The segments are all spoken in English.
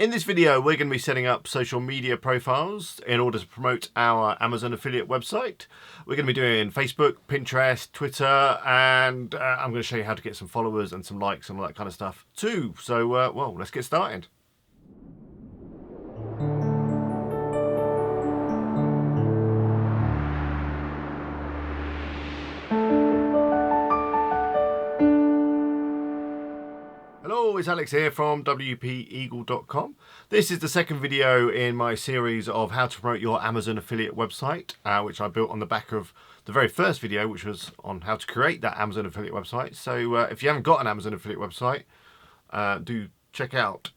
In this video, we're going to be setting up social media profiles in order to promote our Amazon affiliate website. We're going to be doing Facebook, Pinterest, Twitter, and I'm going to show you how to get some followers and some likes and all that kind of stuff too. So, well, let's get started. Hello, it's Alex here from WPEagle.com. This is the second video in my series of how to promote your Amazon affiliate website, which I built on the back of the very first video, which was on how to create that Amazon affiliate website. So if you haven't got an Amazon affiliate website, do check out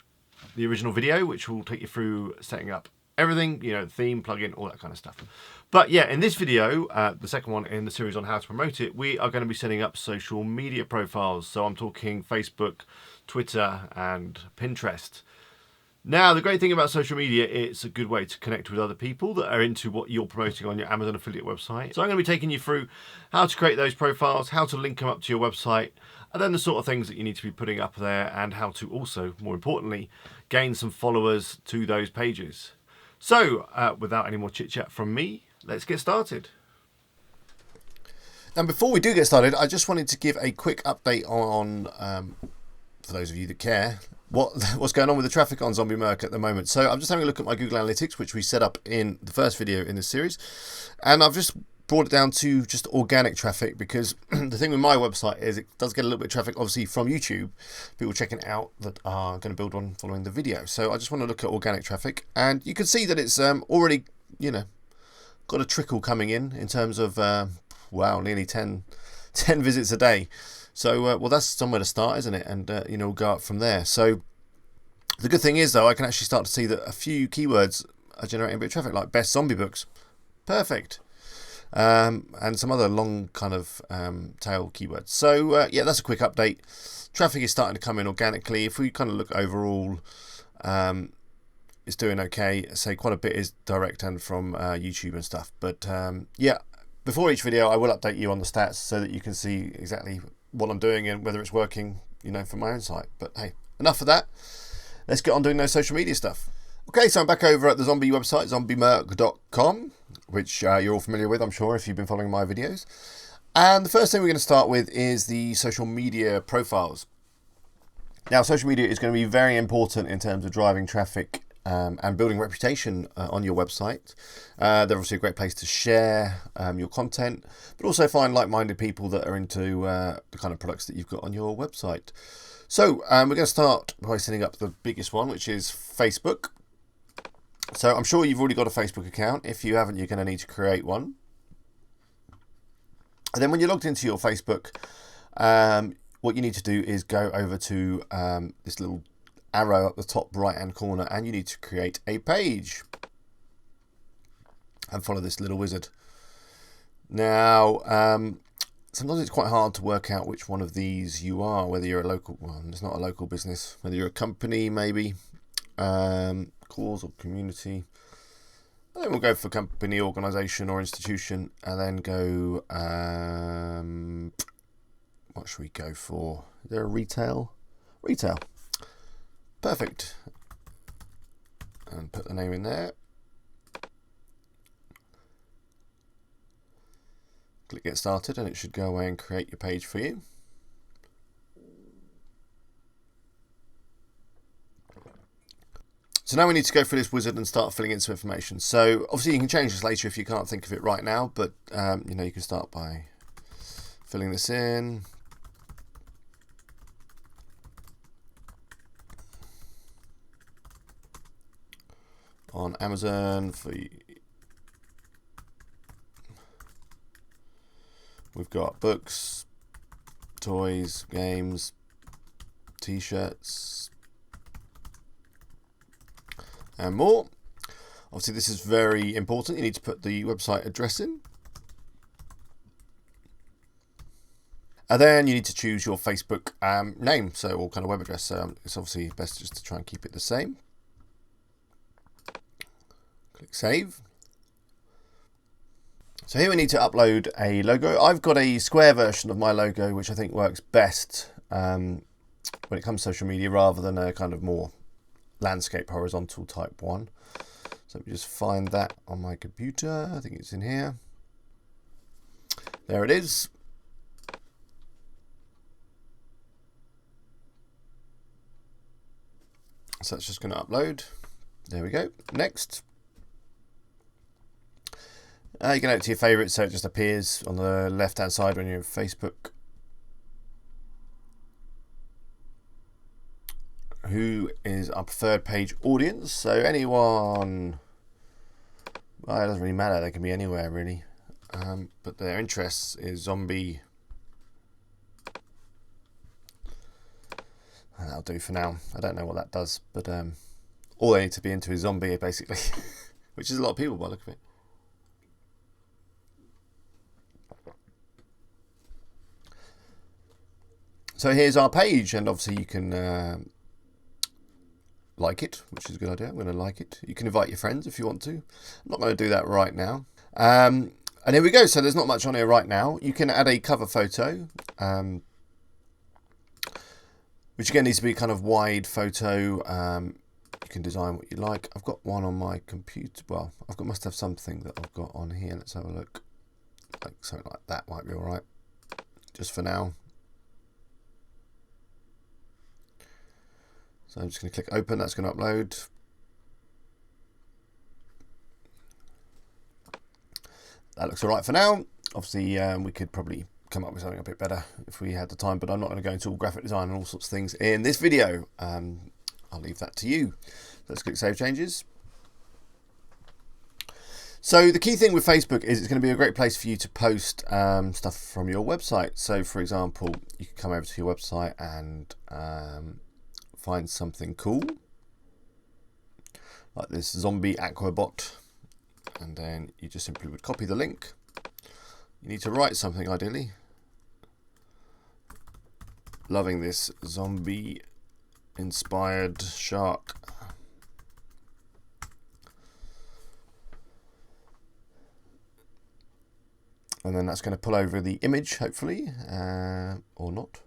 the original video, which will take you through setting up everything, you know, theme, plugin, all that kind of stuff. But yeah, in this video, the second one in the series on how to promote it, we are going to be setting up social media profiles. So I'm talking Facebook, Twitter, and Pinterest. Now, the great thing about social media, it's a good way to connect with other people that are into what you're promoting on your Amazon affiliate website. So I'm going to be taking you through how to create those profiles, how to link them up to your website, and then the sort of things that you need to be putting up there, and how to also, more importantly, gain some followers to those pages. So, without any more chit-chat from me, let's get started. And before we do get started, I just wanted to give a quick update on, for those of you that care, what's going on with the traffic on Zombie Merc at the moment. So I'm just having a look at my Google Analytics, which we set up in the first video in this series. And I've just brought it down to just organic traffic, because the thing with my website is it does get a little bit of traffic, obviously, from YouTube, people checking it out that are going to build one following the video. So I just want to look at organic traffic, and you can see that it's already, you know, got a trickle coming in terms of, wow, nearly 10 visits a day. So, well, that's somewhere to start, isn't it? And, you know, we'll go up from there. So the good thing is, though, I can actually start to see that a few keywords are generating a bit of traffic, like best zombie books. Perfect. And some other long kind of tail keywords. So yeah, that's a quick update. Traffic is starting to come in organically. If we kind of look overall, it's doing okay. Say quite a bit is direct and from YouTube and stuff. But yeah, before each video, I will update you on the stats so that you can see exactly what I'm doing and whether it's working, you know, from my own site. But hey, enough of that. Let's get on doing those social media stuff. Okay, so I'm back over at the zombie website, zombiemerc.com, which you're all familiar with, I'm sure, if you've been following my videos. And the first thing we're going to start with is the social media profiles. Now, social media is going to be very important in terms of driving traffic and building reputation on your website. They're obviously a great place to share your content, but also find like-minded people that are into the kind of products that you've got on your website. So we're going to start by setting up the biggest one, which is Facebook. So I'm sure you've already got a Facebook account. If you haven't, you're going to need to create one. And then when you're logged into your Facebook, what you need to do is go over to this little arrow up the top right hand corner, and you need to create a page and follow this little wizard. Now, sometimes it's quite hard to work out which one of these you are, whether you're a local, well, it's not a local business, whether you're a company maybe, cause or community. And then we'll go for company, organisation or institution, and then go, what should we go for? Is there a retail? Retail. Perfect. And put the name in there. Click get started and it should go away and create your page for you. So now we need to go through this wizard and start filling in some information. So obviously you can change this later if you can't think of it right now, but you know, you can start by filling this in. On Amazon, we've got books, toys, games, t-shirts, and more. Obviously this is very important. You need to put the website address in. And then you need to choose your Facebook name, so or kind of web address. So it's obviously best just to try and keep it the same. Click save. So here we need to upload a logo. I've got a square version of my logo, which I think works best when it comes to social media, rather than a kind of more landscape horizontal type one. So let me just find that on my computer. I think it's in here. There it is. So it's just going to upload. There we go. Next. You can add it to your favourites, so it just appears on the left hand side when you're in Facebook. Who is our preferred page audience? So anyone, well, it doesn't really matter, they can be anywhere really, but their interests is zombie, and that'll do for now. I don't know what that does, but all they need to be into is zombie basically, which is a lot of people by the look of it. So here's our page, and obviously you can like it, which is a good idea. I'm going to like it. You can invite your friends if you want to. I'm not going to do that right now. And here we go. So there's not much on here right now. You can add a cover photo, which again needs to be a kind of wide photo. You can design what you like. I've got one on my computer. Well, must have something that I've got on here. Let's have a look. Like something like that might be all right, just for now. So I'm just going to click open, that's going to upload. That looks alright for now. Obviously we could probably come up with something a bit better if we had the time, but I'm not going to go into all graphic design and all sorts of things in this video. I'll leave that to you. Let's click Save Changes. So the key thing with Facebook is it's going to be a great place for you to post stuff from your website. So for example, you can come over to your website and find something cool like this zombie aquabot, and then you just simply would copy the link. You need to write something ideally. Loving this zombie inspired shark. And then that's going to pull over the image hopefully, or not.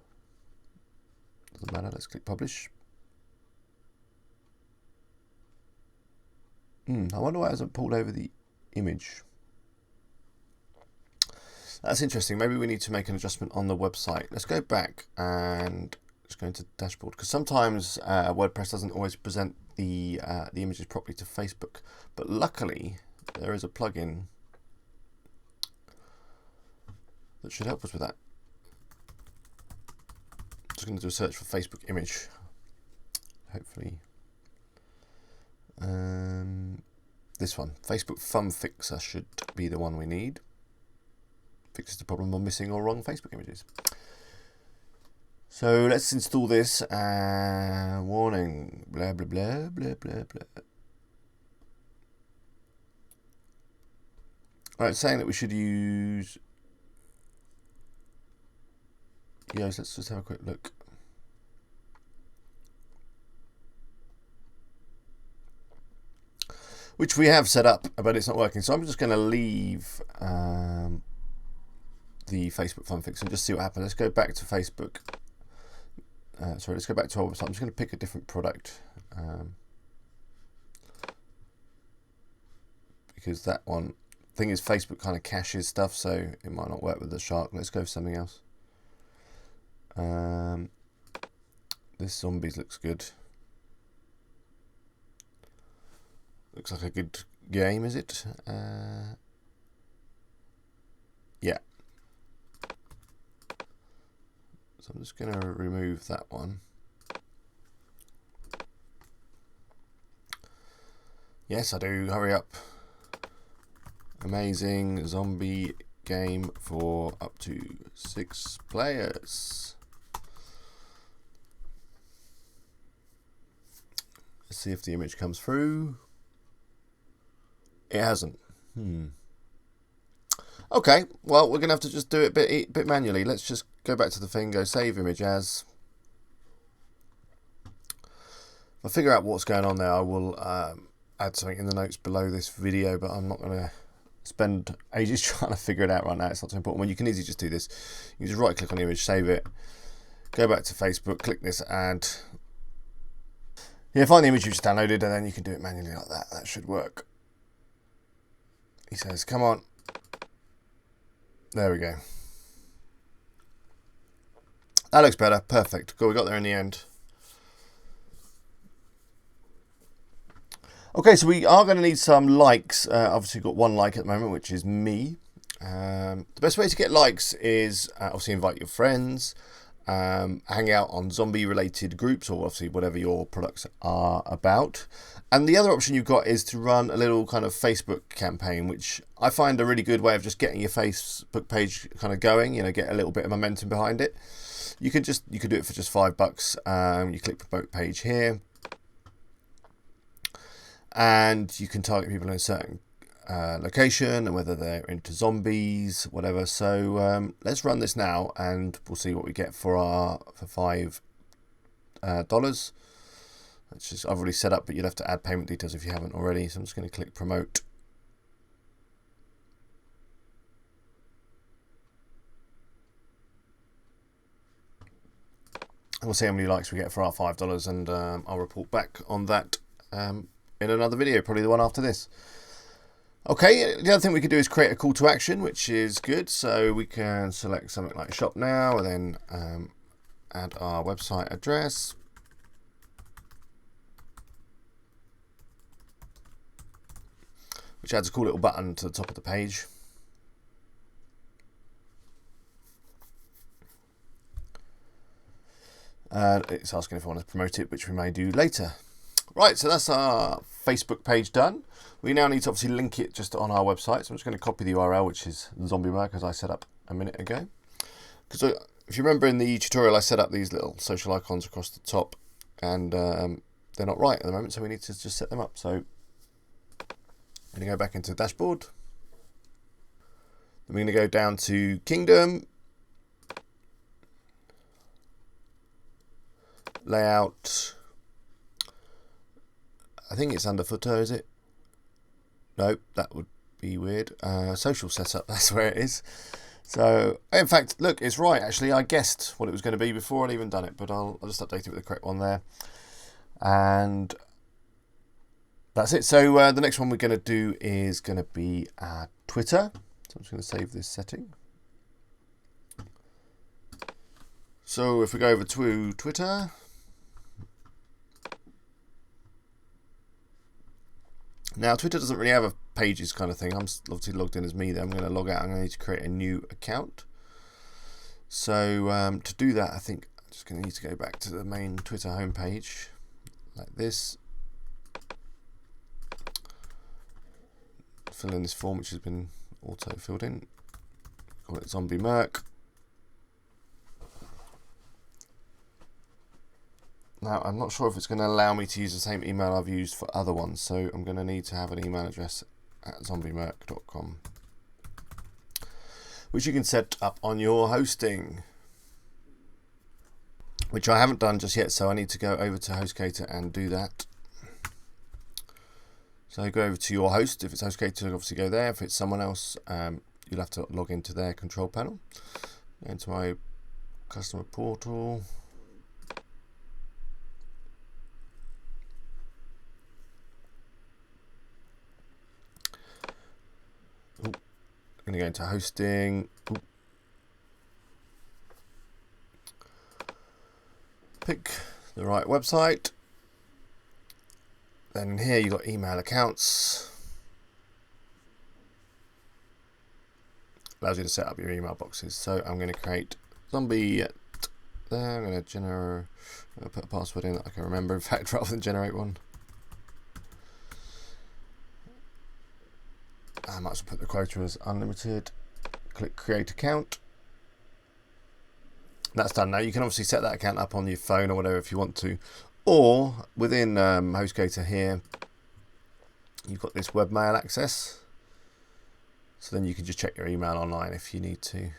Doesn't matter, let's click publish. I wonder why it hasn't pulled over the image. That's interesting. Maybe we need to make an adjustment on the website. Let's go back and just go into dashboard, because sometimes WordPress doesn't always present the images properly to Facebook. But luckily, there is a plugin that should help us with that. Just going to do a search for Facebook image. Hopefully. This one, Facebook Fun Fixer, should be the one we need. Fixes the problem of missing or wrong Facebook images. So let's install this. Warning, blah blah blah blah blah blah. Alright, saying that we should use. Yes, let's just have a quick look. Which we have set up, but it's not working. So I'm just going to leave the Facebook Fun Fix and just see what happens. Let's go back to Facebook. Sorry, let's go back to our website. I'm just going to pick a different product because that one thing is Facebook kind of caches stuff, so it might not work with the shark. Let's go for something else. This zombies looks good. Looks like a good game, is it? Yeah. So I'm just going to remove that one. Yes, I do. Hurry up. Amazing zombie game for up to 6 players. Let's see if the image comes through. It hasn't. Okay, well, we're going to have to just do it a bit manually. Let's just go back to the thing, go save image as. If I figure out what's going on there, I will add something in the notes below this video, but I'm not going to spend ages trying to figure it out right now. It's not so important. Well, you can easily just do this. You can just right click on the image, save it, go back to Facebook, click this add. Yeah, find the image you just downloaded and then you can do it manually like that. That should work. He says, come on. There we go. That looks better. Perfect. Cool, we got there in the end. Okay, so we are going to need some likes. Obviously, we've got one like at the moment, which is me. The best way to get likes is obviously invite your friends, hang out on zombie-related groups, or obviously whatever your products are about. And the other option you've got is to run a little kind of Facebook campaign, which I find a really good way of just getting your Facebook page kind of going. You know, get a little bit of momentum behind it. You could do it for just $5. You click promote page here. And you can target people in a certain location and whether they're into zombies, whatever. So let's run this now, and we'll see what we get for $5. That's just I've already set up, but you'll have to add payment details if you haven't already. So I'm just going to click promote. And we'll see how many likes we get for our $5, and I'll report back on that in another video, probably the one after this. Okay, the other thing we could do is create a call to action, which is good. So we can select something like shop now, and then add our website address. Which adds a cool little button to the top of the page. It's asking if I want to promote it, which we may do later. Right, so that's our Facebook page done. We now need to obviously link it just on our website. So I'm just going to copy the URL, which is Zombie Merc, as I set up a minute ago. Because if you remember in the tutorial, I set up these little social icons across the top, and they're not right at the moment, so we need to just set them up. So I'm going to go back into the dashboard. Then we're going to go down to Kingdom, Layout. I think it's under footer, is it? Nope, that would be weird. Social setup, that's where it is. So, in fact, look, it's right, actually. I guessed what it was going to be before I'd even done it, but I'll just update it with the correct one there. And that's it. So, the next one we're going to do is going to be Twitter. So, I'm just going to save this setting. So, if we go over to Twitter. Now, Twitter doesn't really have a pages kind of thing. I'm obviously logged in as me there. I'm going to log out. I'm going to need to create a new account. So to do that, I think I'm just going to need to go back to the main Twitter homepage like this. Fill in this form, which has been auto-filled in. Call it Zombie Merc. Now, I'm not sure if it's going to allow me to use the same email I've used for other ones, so I'm going to need to have an email address at zombiemerc.com, which you can set up on your hosting, which I haven't done just yet, so I need to go over to HostGator and do that. So go over to your host. If it's HostGator, obviously go there. If it's someone else, you'll have to log into their control panel. Go into my customer portal. I'm going to go into hosting. Pick the right website. Then here you've got email accounts. Allows you to set up your email boxes. So I'm going to create zombie there. I'm going to put a password in that I can remember, in fact, rather than generate one. I might as well put the quota as unlimited. Click create account. That's done now. You can obviously set that account up on your phone or whatever if you want to. Or within HostGator here, you've got this webmail access. So then you can just check your email online if you need to.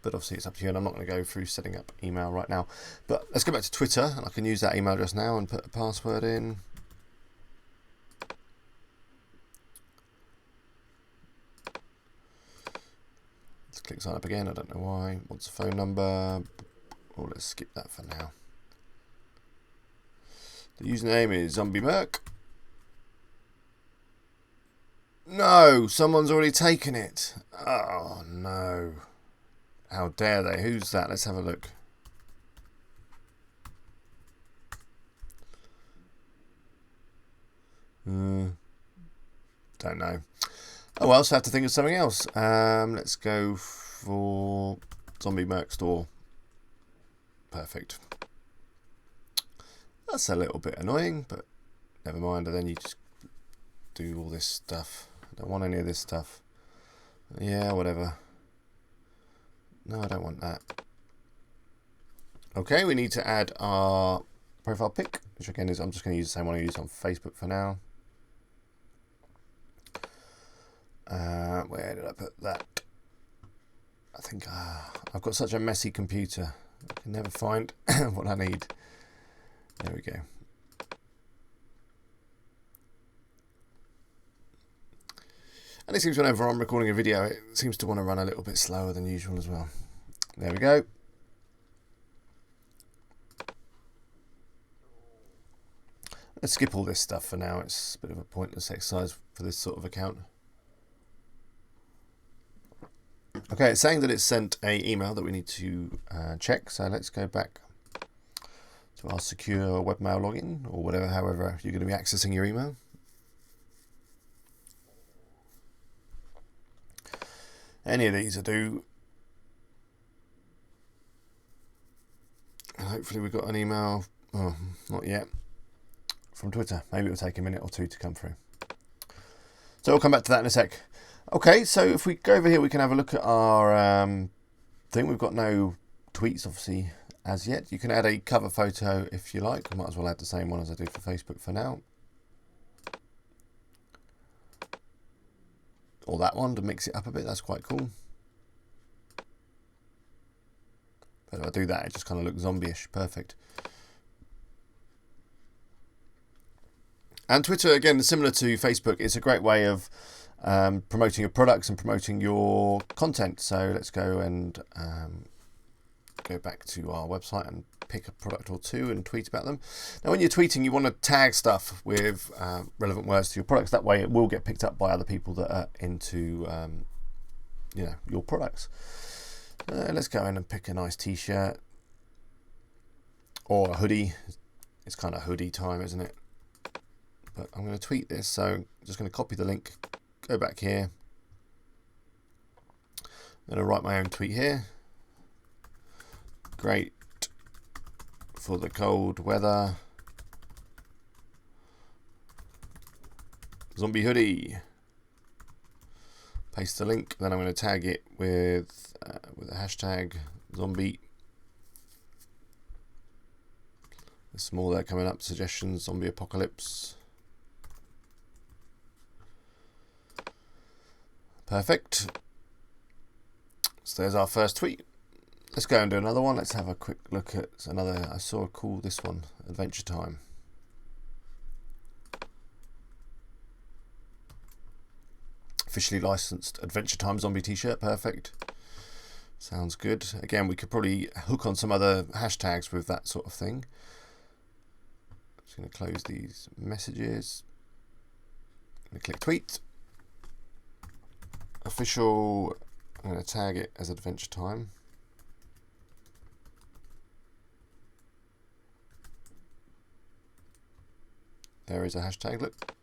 But obviously it's up to you, and I'm not going to go through setting up email right now. But let's go back to Twitter, and I can use that email address now and put a password in. Click sign up again, I don't know why. What's the phone number? Oh, let's skip that for now. The username is Zombie Merc. No, someone's already taken it. Oh no. How dare they? Who's that? Let's have a look. Don't know. Oh well, so I have to think of something else. Let's go for Zombie Merc Store. Perfect. That's a little bit annoying, but never mind. And then you just do all this stuff. I don't want any of this stuff. Yeah, whatever. No, I don't want that. Okay, we need to add our profile pic, which again is, I'm just going to use the same one I used on Facebook for now. Where did I put that? I think I've got such a messy computer. I can never find what I need. There we go. And it seems whenever I'm recording a video, it seems to want to run a little bit slower than usual as well. There we go. Let's skip all this stuff for now. It's a bit of a pointless exercise for this sort of account. Okay, it's saying that it's sent an email that we need to check. So let's go back to our secure webmail login or whatever, however you're going to be accessing your email. Any of these will do. And hopefully we've got an email. Oh, not yet. From Twitter. Maybe it'll take a minute or two to come through. So we'll come back to that in a sec. Okay, so if we go over here, we can have a look at our thing. We've got no tweets, obviously, as yet. You can add a cover photo if you like. I might as well add the same one as I did for Facebook for now. Or that one to mix it up a bit. That's quite cool. But if I do that, it just kind of looks zombie-ish. Perfect. And Twitter, again, similar to Facebook, it's a great way of promoting your products and promoting your content. So let's go and go back to our website and pick a product or two and tweet about them. Now, when you're tweeting, you want to tag stuff with relevant words to your products. That way, it will get picked up by other people that are into, your products. Let's go in and pick a nice T-shirt or a hoodie. It's kind of hoodie time, isn't it? But I'm going to tweet this, so I'm just going to copy the link, go back here. I'm going to write my own tweet here. Great for the cold weather. Zombie hoodie. Paste the link, then I'm going to tag it with a hashtag zombie. There's some more there coming up. Suggestions, zombie apocalypse. Perfect. So there's our first tweet. Let's go and do another one. Let's have a quick look at another. I saw a cool, this one, Adventure Time. Officially licensed Adventure Time zombie t-shirt. Perfect. Sounds good. Again, we could probably hook on some other hashtags with that sort of thing. Just going to close these messages. I'm going to click tweet. Official, I'm going to tag it as Adventure Time. There is a hashtag, look.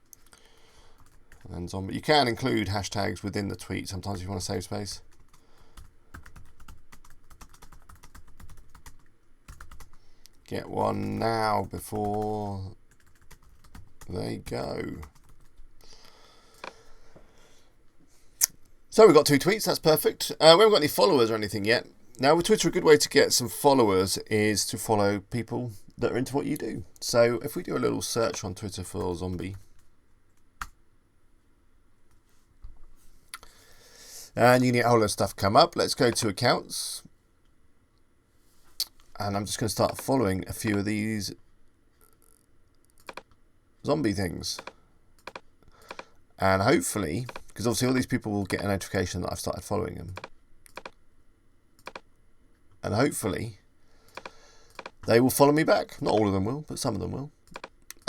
And zombie. You can include hashtags within the tweet sometimes if you want to save space. Get one now before they go. So we've got 2 tweets, that's perfect. We haven't got any followers or anything yet. Now with Twitter, a good way to get some followers is to follow people that are into what you do. So if we do a little search on Twitter for zombie. And you can get a whole lot of stuff come up. Let's go to accounts. And I'm just going to start following a few of these zombie things. And hopefully, because obviously all these people will get a notification that I've started following them. And hopefully, they will follow me back. Not all of them will, but some of them will.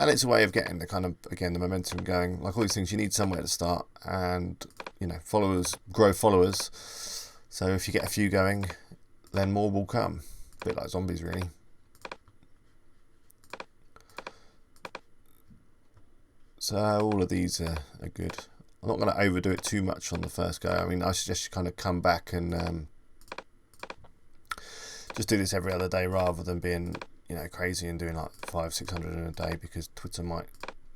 And it's a way of getting the kind of, again, the momentum going. Like all these things, you need somewhere to start, and you know, followers grow followers. So if you get a few going, then more will come. A bit like zombies, really. So all of these are good. I'm not going to overdo it too much on the first go. I mean, I suggest you kind of come back and just do this every other day rather than being, you know, crazy and doing like 500-600 in a day, because Twitter might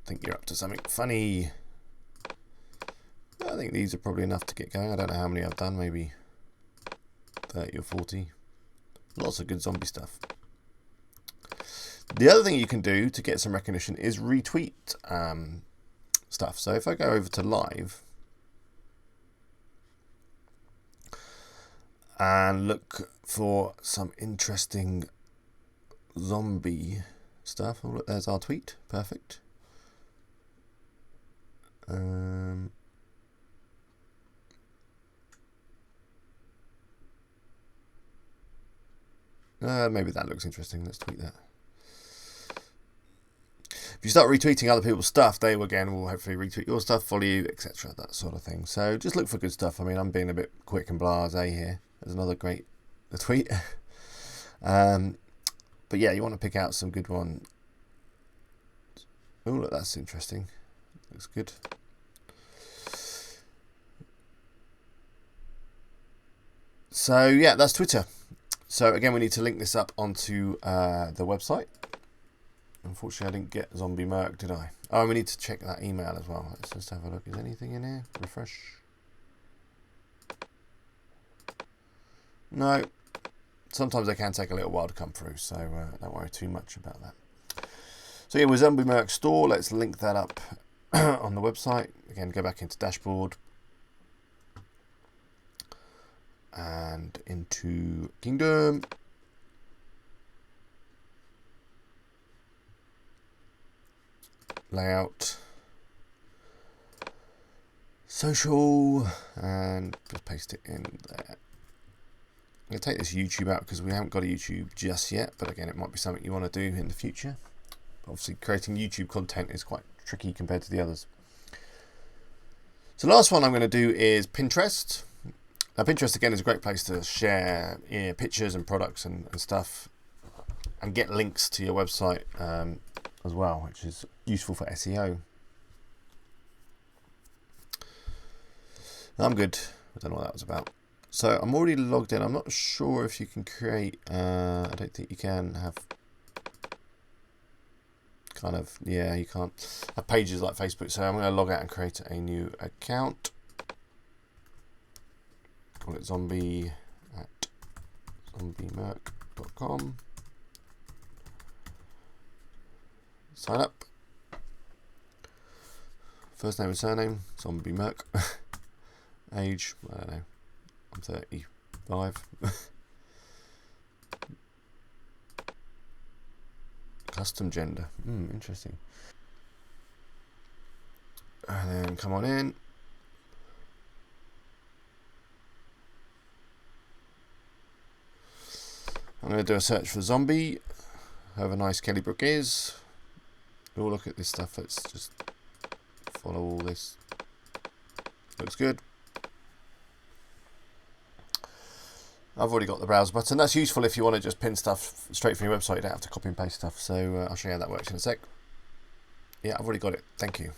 think you're up to something funny. I think these are probably enough to get going. I don't know how many I've done, maybe 30 or 40. Lots of good zombie stuff. The other thing you can do to get some recognition is retweet stuff. So if I go over to live and look for some interesting zombie stuff. Oh, look, there's our tweet. Perfect. Maybe that looks interesting. Let's tweet that. If you start retweeting other people's stuff, they again will hopefully retweet your stuff, follow you, etc. That sort of thing. So just look for good stuff. I mean, I'm being a bit quick and blasé here. There's another great tweet. But yeah, you want to pick out some good ones. Oh, look, that's interesting. Looks good. So yeah, that's Twitter. So again, we need to link this up onto the website. Unfortunately, I didn't get Zombie Merc, did I? Oh, we need to check that email as well. Let's just have a look. Is anything in here? Refresh. No. Sometimes they can take a little while to come through, so don't worry too much about that. So yeah, with Zombie Merc store, let's link that up on the website. Again, go back into dashboard and into Kingdom. Layout, social, and just paste it in there. I'm going to take this YouTube out because we haven't got a YouTube just yet, but again, it might be something you want to do in the future. Obviously, creating YouTube content is quite tricky compared to the others. So the last one I'm going to do is Pinterest. Now, Pinterest, again, is a great place to share pictures and products and stuff, and get links to your website as well, which is useful for SEO. I'm good. I don't know what that was about. So I'm already logged in. I'm not sure if you can create. I don't think you can have kind of, yeah, you can't have pages like Facebook. So I'm going to log out and create a new account. Call it zombie at zombiemerc.com. Sign up. First name and surname, Zombie Merc. Age, I don't know, I'm 35. Custom gender, interesting. And then come on in. I'm going to do a search for zombie. However nice Kelly Brook is. Oh, look at this stuff. Let's just follow all this. Looks good. I've already got the browse button. That's useful if you want to just pin stuff straight from your website. You don't have to copy and paste stuff. So I'll show you how that works in a sec. Yeah, I've already got it. Thank you.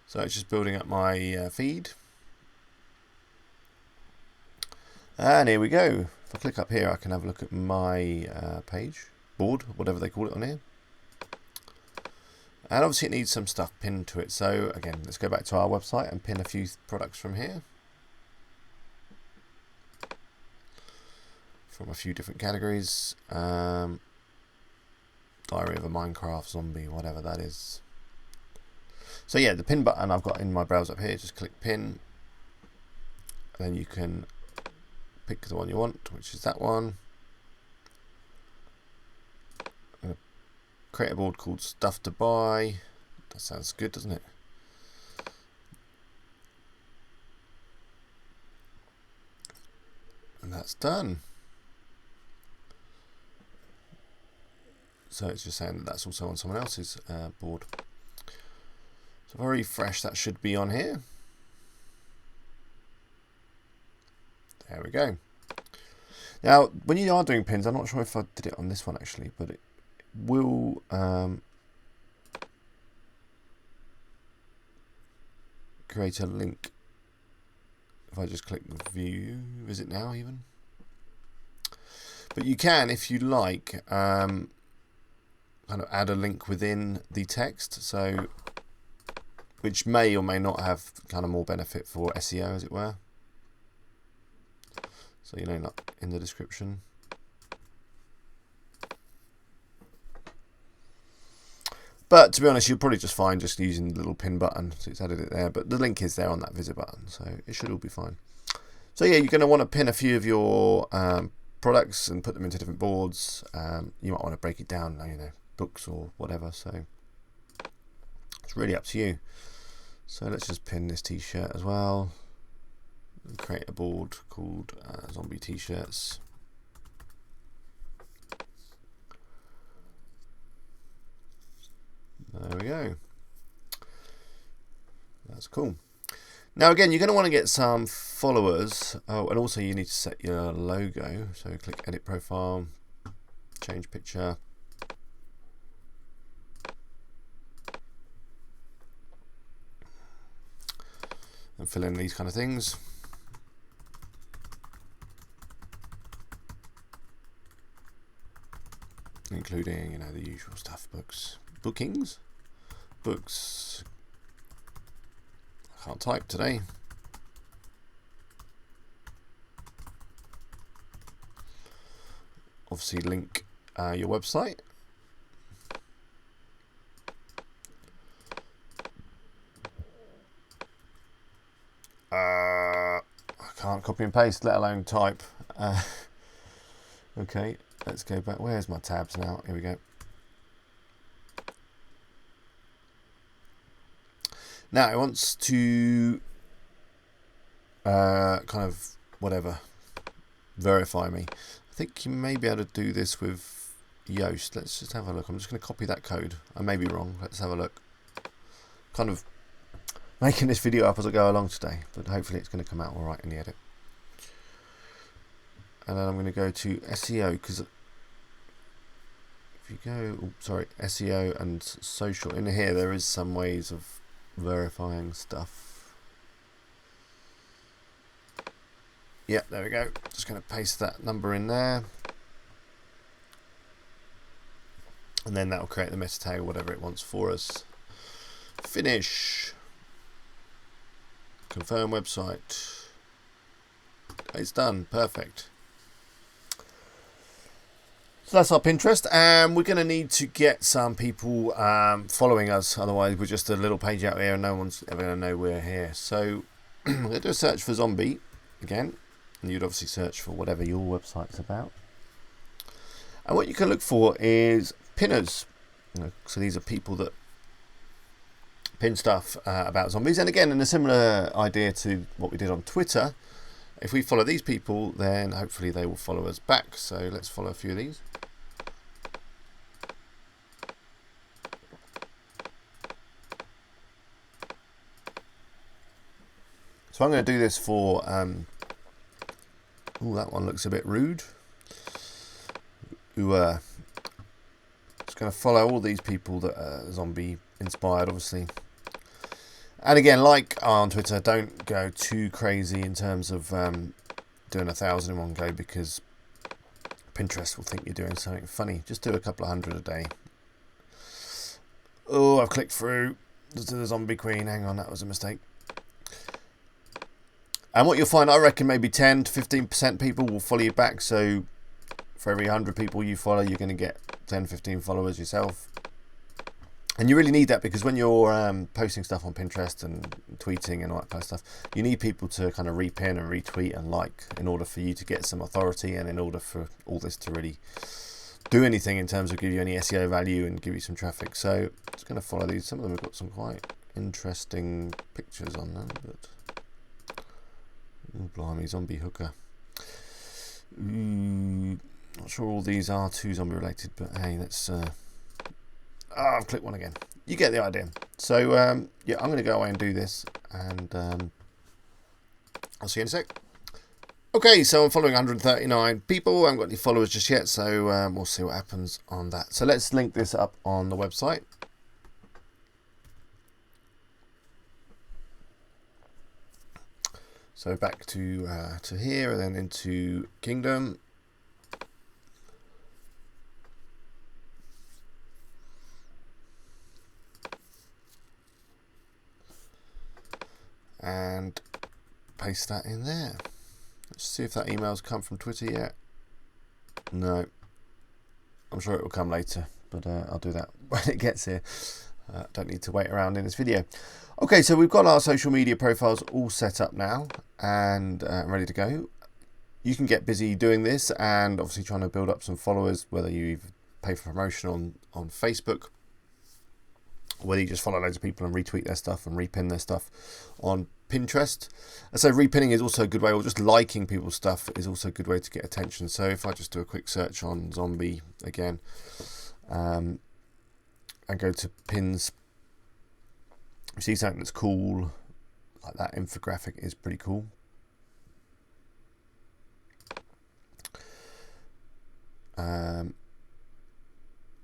So it's just building up my feed. And here we go. If I click up here, I can have a look at my page, board, whatever they call it on here. And obviously it needs some stuff pinned to it. So again, let's go back to our website and pin a few products from here. From a few different categories. Diary of a Minecraft zombie, whatever that is. So yeah, the pin button I've got in my browser up here, just click pin. And then you can pick the one you want, which is that one. Create a board called Stuff to Buy. That sounds good, doesn't it? And that's done. So it's just saying that that's also on someone else's board. So if I refresh, that should be on here. There we go. Now, when you are doing pins, I'm not sure if I did it on this one actually, but it will create a link. If I just click view, is it now even? But you can, if you like, kind of add a link within the text, so which may or may not have kind of more benefit for SEO, as it were. So, you know, not in the description. But to be honest, you'll probably just find just using the little pin button. So it's added it there, but the link is there on that visit button, so it should all be fine. So yeah, you're going to want to pin a few of your products and put them into different boards. You might want to break it down, you know, books or whatever. So it's really up to you. So let's just pin this t-shirt as well. And create a board called Zombie T-shirts. There we go. That's cool. Now again, you're going to want to get some followers. Oh, and also you need to set your logo. So click Edit Profile, change picture. And fill in these kind of things. Including, you know, the usual stuff, books. I can't type today. Obviously link your website. I can't copy and paste, let alone type. Okay, let's go back. Where's my tabs now? Here we go. Now it wants to kind of whatever verify me. I think you may be able to do this with Yoast. Let's just have a look. I'm just going to copy that code. I may be wrong. Let's have a look. Kind of making this video up as I go along today, but hopefully it's going to come out all right in the edit. And then I'm going to go to SEO, because if you go, SEO and social, in here there is some ways of verifying stuff. Yeah, there we go. Just going to paste that number in there. And then that will create the meta tag or whatever it wants for us. Finish. Confirm website. It's done. Perfect. So that's our Pinterest, and we're going to need to get some people following us, otherwise we're just a little page out here and no one's ever going to know we're here. So I'm going to do a search for zombie again, and you'd obviously search for whatever your website's about. And what you can look for is pinners. So these are people that pin stuff about zombies, and again, in a similar idea to what we did on Twitter, if we follow these people, then hopefully they will follow us back. So let's follow a few of these. So I'm going to do this for, oh, that one looks a bit rude. Just going to follow all these people that are zombie inspired, obviously. And again, like on Twitter, don't go too crazy in terms of doing 1,000 in one go, because Pinterest will think you're doing something funny. Just do a couple of hundred a day. Oh, I've clicked through to the zombie queen. Hang on, that was a mistake. And what you'll find, I reckon maybe 10 to 15% people will follow you back. So for every 100 people you follow, you're going to get 10, 15 followers yourself. And you really need that, because when you're posting stuff on Pinterest and tweeting and all that kind of stuff, you need people to kind of repin and retweet and like in order for you to get some authority, and in order for all this to really do anything in terms of give you any SEO value and give you some traffic. So just going to follow these. Some of them have got some quite interesting pictures on them, but oh, blimey, zombie hooker. Not sure all these are too zombie related, but hey, let's I've clicked one again. You get the idea. So, yeah, I'm going to go away and do this, and I'll see you in a sec. Okay, so I'm following 139 people. I haven't got any followers just yet, so we'll see what happens on that. So let's link this up on the website. So back to here, and then into Kingdom. And paste that in there. Let's see if that email's come from Twitter yet. No. I'm sure it will come later, but I'll do that when it gets here. Don't need to wait around in this video. Okay, so we've got our social media profiles all set up now and ready to go. You can get busy doing this and obviously trying to build up some followers, whether you pay for promotion on Facebook, or whether you just follow loads of people and retweet their stuff and repin their stuff on Pinterest. And so repinning is also a good way, or just liking people's stuff is also a good way to get attention. So if I just do a quick search on zombie again, and go to pins, you see something that's cool, like that infographic is pretty cool.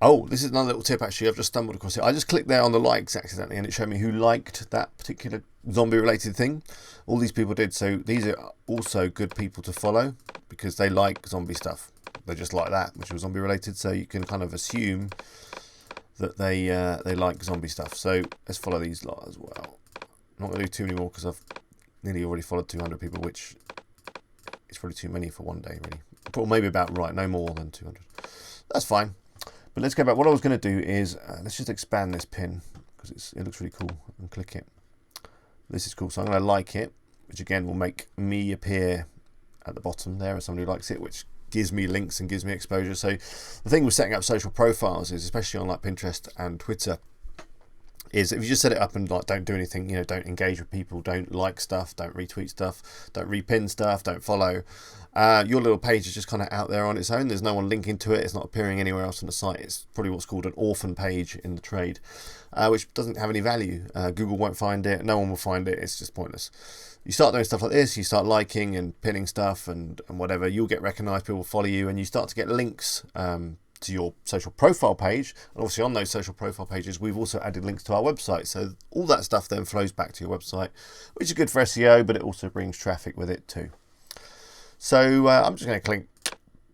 Oh, this is another little tip actually, I've just stumbled across it. I just clicked there on the likes accidentally and it showed me who liked that particular zombie related thing. All these people did, so these are also good people to follow because they like zombie stuff. They're just like that, which was zombie related, so you can kind of assume that they like zombie stuff. So let's follow these lot as well. I'm not going to do too many more because I've nearly already followed 200 people, which is probably too many for one day really. Or maybe about right, no more than 200. That's fine. But let's go back. What I was going to do is, let's just expand this pin because it looks really cool, and click it. This is cool, so I'm going to like it, which again will make me appear at the bottom there as somebody who likes it, which gives me links and gives me exposure. So the thing with setting up social profiles is, especially on like Pinterest and Twitter, is if you just set it up and like don't do anything, you know, don't engage with people, don't like stuff, don't retweet stuff, don't repin stuff, don't follow, your little page is just kind of out there on its own. There's no one linking to it. It's not appearing anywhere else on the site. It's probably what's called an orphan page in the trade, which doesn't have any value. Google won't find it. No one will find it. It's just pointless. You start doing stuff like this, you start liking and pinning stuff and whatever, you'll get recognized, people will follow you, and you start to get links to your social profile page. And obviously on those social profile pages, we've also added links to our website. So all that stuff then flows back to your website, which is good for SEO, but it also brings traffic with it too. So I'm just going to click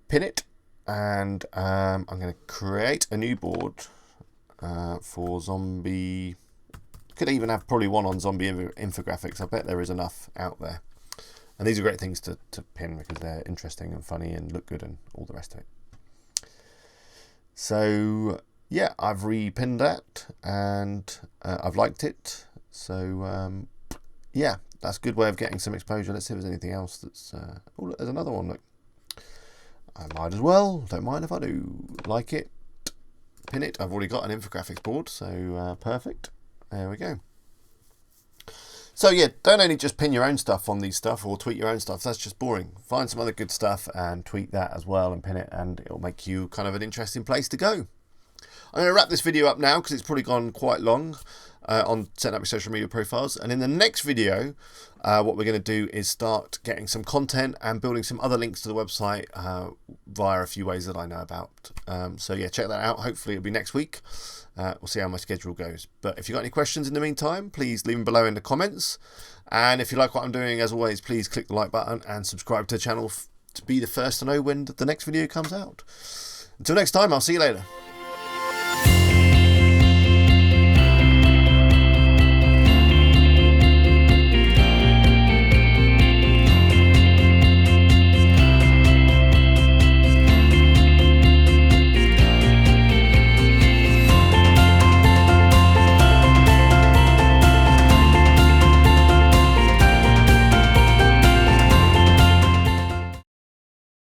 pin it, and I'm going to create a new board for zombie. Could even have probably one on zombie infographics. I bet there is enough out there. And these are great things to pin because they're interesting and funny and look good and all the rest of it. So yeah, I've repinned that and I've liked it. So yeah, that's a good way of getting some exposure. Let's see if there's anything else that's... oh, look, there's another one. Look, I might as well. Don't mind if I do. Like it, pin it. I've already got an infographics board, so perfect. There we go. So yeah, don't only just pin your own stuff on these stuff or tweet your own stuff. That's just boring. Find some other good stuff and tweet that as well and pin it, and it'll make you kind of an interesting place to go. I'm going to wrap this video up now because it's probably gone quite long on setting up your social media profiles. And in the next video, what we're going to do is start getting some content and building some other links to the website via a few ways that I know about. So yeah, check that out. Hopefully it'll be next week. We'll see how my schedule goes. But if you've got any questions in the meantime, please leave them below in the comments. And if you like what I'm doing, as always, please click the like button and subscribe to the channel to be the first to know when the next video comes out. Until next time, I'll see you later.